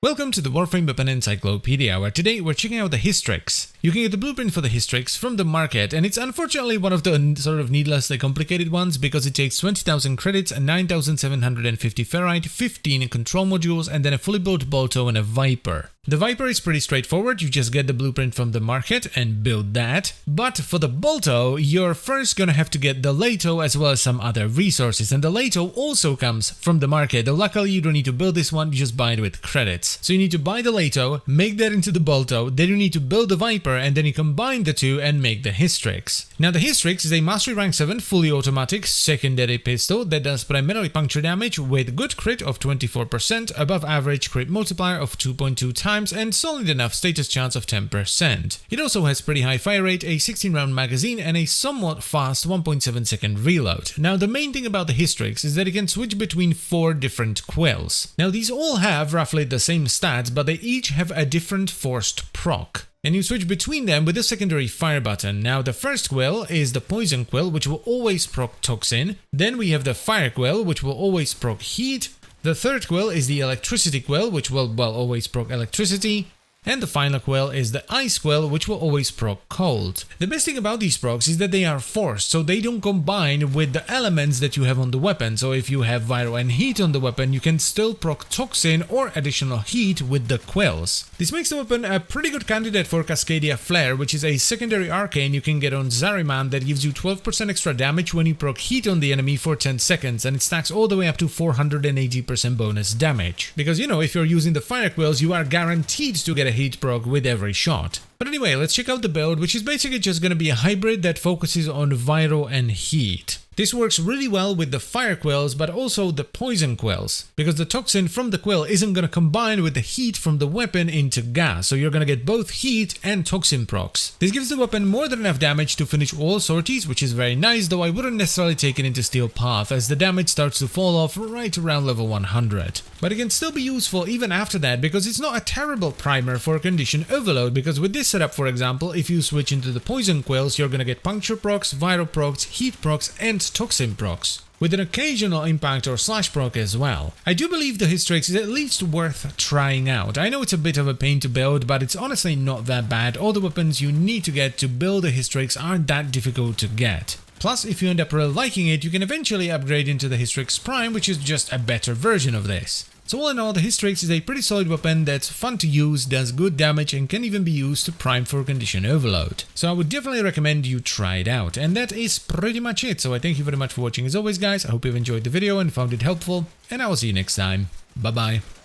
Welcome to the Warframe Weapon Encyclopedia, where today we're checking out the Hystrix. You can get the blueprint for the Hystrix from the market, and it's unfortunately one of the sort of needlessly complicated ones because it takes 20,000 credits and 9,750 ferrite, 15 control modules, and then a fully built bolto and a Viper. The Viper is pretty straightforward, you just get the blueprint from the market and build that. But for the bolto, you're first gonna have to get the Lato as well as some other resources, and the Lato also comes from the market, though luckily you don't need to build this one, you just buy it with credits. So you need to buy the Lato, make that into the bolto, then you need to build the Viper, and then you combine the two and make the Hystrix. Now the Hystrix is a Mastery Rank 7 fully automatic secondary pistol that does primarily puncture damage with good crit of 24%, above average crit multiplier of 2.2 times, and solid enough status chance of 10%. It also has pretty high fire rate, a 16 round magazine, and a somewhat fast 1.7 second reload. Now the main thing about the Hystrix is that it can switch between 4 different quills. Now these all have roughly the same stats, but they each have a different forced proc. And you switch between them with the secondary fire button. Now the first quill is the poison quill, which will always proc toxin. Then we have the fire quill, which will always proc heat. The third quill is the electricity quill, which will, always proc electricity. And the final quill is the ice quill, which will always proc cold. The best thing about these procs is that they are forced, so they don't combine with the elements that you have on the weapon. So if you have viral and heat on the weapon, you can still proc toxin or additional heat with the quills. This makes the weapon a pretty good candidate for Cascadia Flare, which is a secondary arcane you can get on Zariman that gives you 12% extra damage when you proc heat on the enemy for 10 seconds, and it stacks all the way up to 480% bonus damage. Because if you're using the fire quills, you are guaranteed to get a heat proc with every shot. But anyway, let's check out the build, which is basically just going to be a hybrid that focuses on Viro and heat. This works really well with the fire quills, but also the poison quills, because the toxin from the quill isn't going to combine with the heat from the weapon into gas, so you're going to get both heat and toxin procs. This gives the weapon more than enough damage to finish all sorties, which is very nice, though I wouldn't necessarily take it into Steel Path, as the damage starts to fall off right around level 100. But it can still be useful even after that, because it's not a terrible primer for Condition Overload, because with this setup, for example, if you switch into the poison quills, you're going to get puncture procs, viral procs, heat procs, and toxin procs, with an occasional impact or slash proc as well. I do believe the Hystrix is at least worth trying out. I know it's a bit of a pain to build, but it's honestly not that bad. All the weapons you need to get to build a Hystrix aren't that difficult to get. Plus, if you end up really liking it, you can eventually upgrade into the Hystrix Prime, which is just a better version of this. So all in all, the Hystrix is a pretty solid weapon that's fun to use, does good damage, and can even be used to prime for Condition Overload. So I would definitely recommend you try it out. And that is pretty much it. So I thank you very much for watching as always, guys. I hope you've enjoyed the video and found it helpful, and I will see you next time. Bye bye.